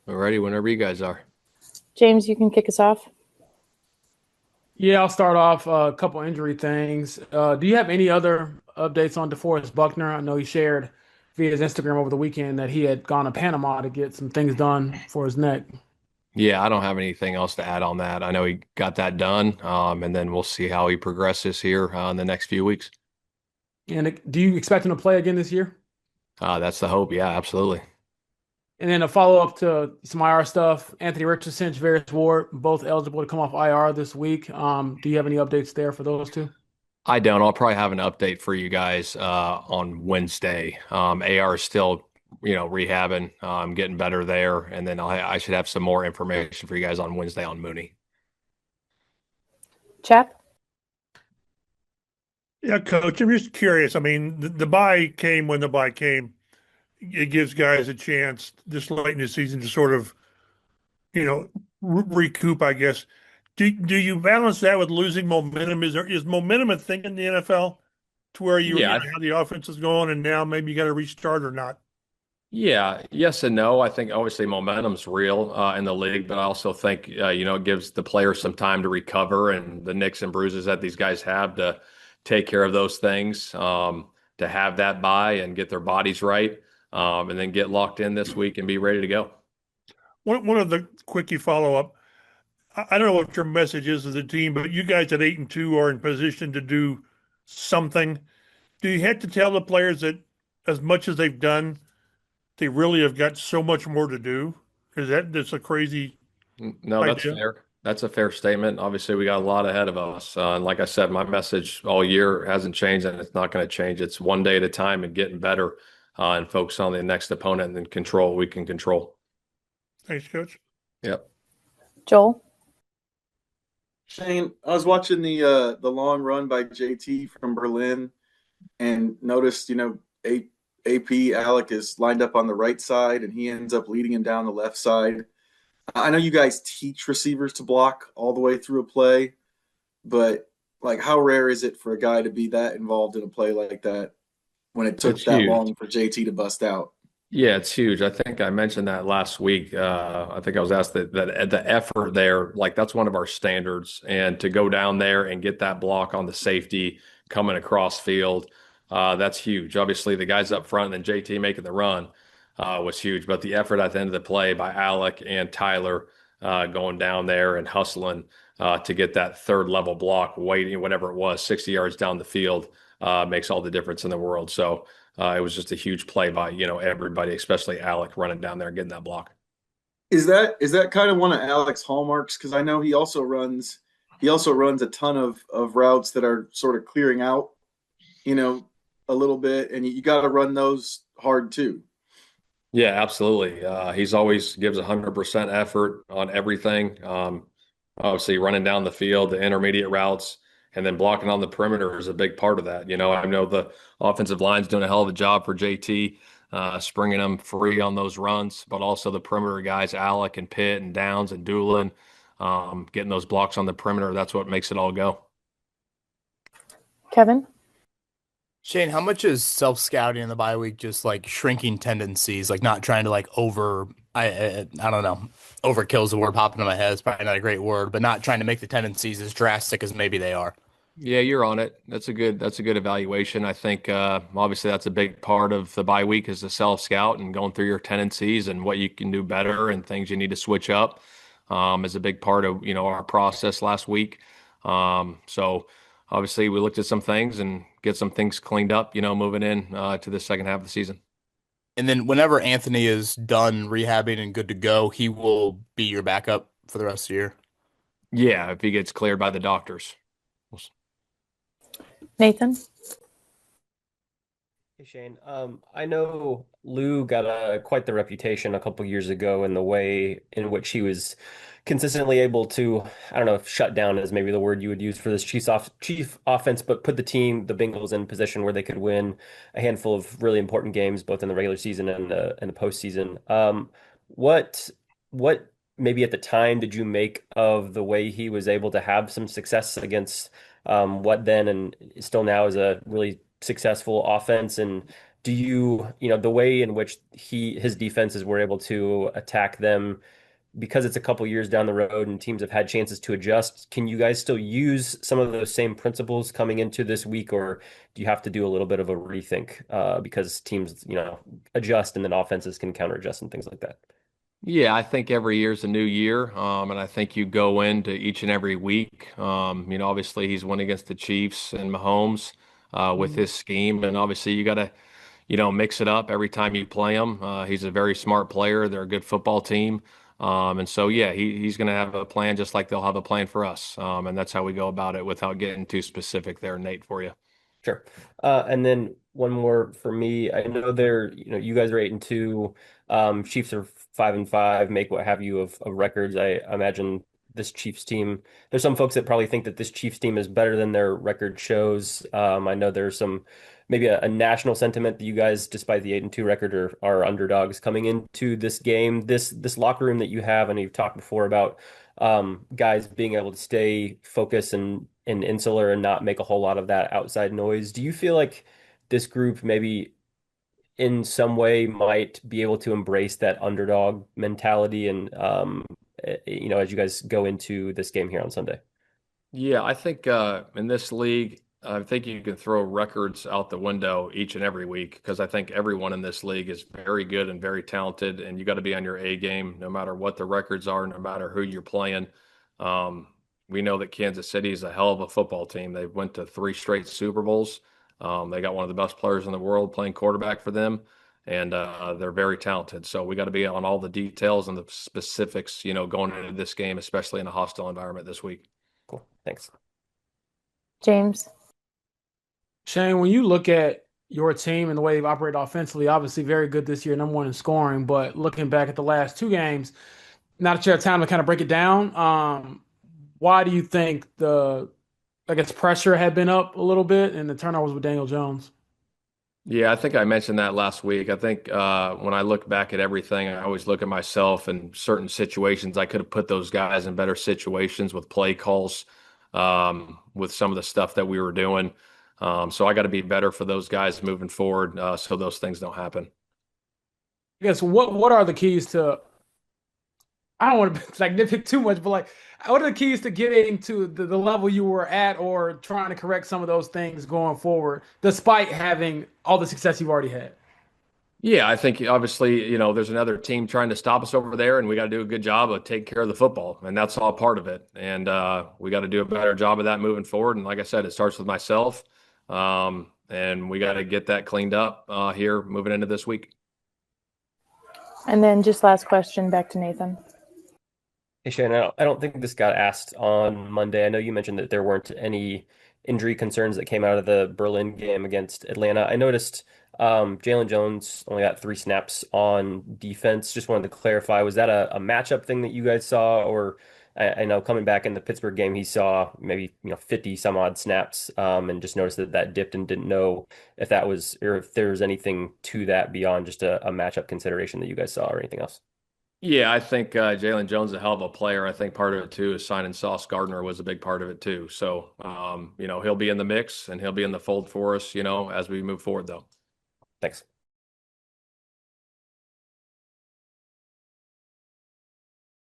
Alrighty, whenever you guys are. James, you can kick us off. Yeah, I'll start off a couple injury things. Do you have any other updates on DeForest Buckner? I know he shared via his Instagram over the weekend that he had gone to Panama to get some things done for his neck. Yeah, I don't have anything else to add on that. I know he got that done, and then we'll see how he progresses here in the next few weeks. And do you expect him to play again this year? That's the hope. Yeah, absolutely. And then a follow up to some IR stuff. Anthony Richardson, Javarius Ward, both eligible to come off IR this week. Do you have any updates there for those two? I don't. I'll probably have an update for you guys on Wednesday. AR is still, rehabbing, getting better there, and then I should have some more information for you guys on Wednesday on Mooney. Chap? Yeah, coach, I'm just curious. I mean, the bye came when the bye came. It gives guys a chance this late in the season to sort of, recoup, I guess. Do you balance that with losing momentum? Is momentum a thing in the NFL to where you Yeah, know how the offense is going and now maybe you got to restart or not? Yeah, yes and no. I think obviously momentum's real in the league, but I also think it gives the players some time to recover and the nicks and bruises that these guys have to take care of those things, to have that bye and get their bodies right, and then get locked in this week and be ready to go. One of the quickie follow up. I don't know what your message is to the team, but you guys at 8-2 are in position to do something. Do you have to tell the players that as much as they've done, they really have got so much more to do? Is that's a crazy No, that's idea? fair. That's a fair statement. Obviously, we got a lot ahead of us. And like I said, my message all year hasn't changed and it's not going to change. It's one day at a time and getting better, and focus on the next opponent and then control what we can control. Thanks, coach. Yep. Joel? Shane, I was watching the long run by JT from Berlin and noticed, AP Alec is lined up on the right side and he ends up leading him down the left side. I know you guys teach receivers to block all the way through a play, but like how rare is it for a guy to be that involved in a play like that when it took It's that huge. long for JT to bust out? Yeah, it's huge. I think I mentioned that last week. I think I was asked that the effort there, like that's one of our standards. And to go down there and get that block on the safety coming across field, that's huge. Obviously, the guys up front and then JT making the run was huge. But the effort at the end of the play by Alec and Tyler going down there and hustling to get that third level block, waiting, whatever it was, 60 yards down the field, makes all the difference in the world. So, it was just a huge play by, everybody, especially Alec running down there and getting that block. Is that kind of one of Alec's hallmarks? Because I know he also runs a ton of routes that are sort of clearing out, you know, a little bit, and you got to run those hard too. Yeah, absolutely. He's always gives 100% effort on everything. Obviously, running down the field, the intermediate routes, and then blocking on the perimeter is a big part of that. I know the offensive line's doing a hell of a job for JT, springing them free on those runs, but also the perimeter guys, Alec and Pitt and Downs and Doolin, getting those blocks on the perimeter. That's what makes it all go. Kevin? Shane, how much is self-scouting in the bye week just like shrinking tendencies, like not trying to like I don't know, overkill's the word popping in my head. It's probably not a great word, but not trying to make the tendencies as drastic as maybe they are. Yeah, you're on it. That's a good evaluation. I think obviously that's a big part of the bye week is the self scout and going through your tendencies and what you can do better and things you need to switch up, is a big part of our process last week. So obviously we looked at some things and get some things cleaned up, moving in to the second half of the season. And then whenever Anthony is done rehabbing and good to go, he will be your backup for the rest of the year. Yeah, if he gets cleared by the doctors. Nathan? Hey Shane, I know Lou got quite the reputation a couple years ago in the way in which he was consistently able to, I don't know if shut down is maybe the word you would use for this chief offense, but put the team, the Bengals, in position where they could win a handful of really important games, both in the regular season and the postseason. What maybe at the time did you make of the way he was able to have some success against what then and still now is a really successful offense, and Do you know, the way in which his defenses were able to attack them because it's a couple years down the road and teams have had chances to adjust, can you guys still use some of those same principles coming into this week, or do you have to do a little bit of a rethink because teams, adjust and then offenses can counter adjust and things like that? Yeah, I think every year's a new year, and I think you go into each and every week. Obviously he's won against the Chiefs and Mahomes with his scheme, and obviously you got to mix it up every time you play him. He's a very smart player. They're a good football team. And so, yeah, he's going to have a plan just like they'll have a plan for us. And that's how we go about it without getting too specific there, Nate, for you. Sure. And then one more for me. I know you guys are 8-2. Chiefs are 5-5, make what have you of records. I imagine this Chiefs team, there's some folks that probably think that this Chiefs team is better than their record shows. I know there's maybe a national sentiment that you guys, despite the 8-2 record, are underdogs coming into this game. This locker room that you have, and you've talked before about guys being able to stay focused and insular and not make a whole lot of that outside noise. Do you feel like this group maybe in some way might be able to embrace that underdog mentality and as you guys go into this game here on Sunday? Yeah, I think in this league, I think you can throw records out the window each and every week because I think everyone in this league is very good and very talented, and you got to be on your A game no matter what the records are, no matter who you're playing. Um, we know that Kansas City is a hell of a football team. They went to 3 straight Super Bowls. They got one of the best players in the world playing quarterback for them, and they're very talented. So we got to be on all the details and the specifics, going into this game, especially in a hostile environment this week. Cool. Thanks. James. Shane, when you look at your team and the way they've operated offensively, obviously very good this year, #1 in scoring. But looking back at the last 2 games, now that you have time to kind of break it down, why do you think I guess pressure had been up a little bit and the turnovers with Daniel Jones? Yeah, I think I mentioned that last week. I think when I look back at everything, I always look at myself in certain situations. I could have put those guys in better situations with play calls, with some of the stuff that we were doing. So I got to be better for those guys moving forward, so those things don't happen. I guess what are the keys to? I don't want to like nitpick too much, but like, what are the keys to getting to the level you were at, or trying to correct some of those things going forward, despite having all the success you've already had? Yeah, I think obviously, there's another team trying to stop us over there, and we got to do a good job of taking care of the football, and that's all part of it. And we got to do a better job of that moving forward. And like I said, it starts with myself, and we got to get that cleaned up here moving into this week. And then just last question, back to Nathan. Hey, Shane, I don't think this got asked on Monday. I know you mentioned that there weren't any injury concerns that came out of the Berlin game against Atlanta. I noticed Jalen Jones only got 3 snaps on defense. Just wanted to clarify, was that a matchup thing that you guys saw, or I know coming back in the Pittsburgh game, he saw maybe 50 some odd snaps, and just noticed that dipped and didn't know if that was or if there was anything to that beyond just a matchup consideration that you guys saw or anything else. Yeah, I think Jalen Jones is a hell of a player. I think part of it too is signing Sauce Gardner was a big part of it too. So, he'll be in the mix and he'll be in the fold for us, as we move forward though. Thanks.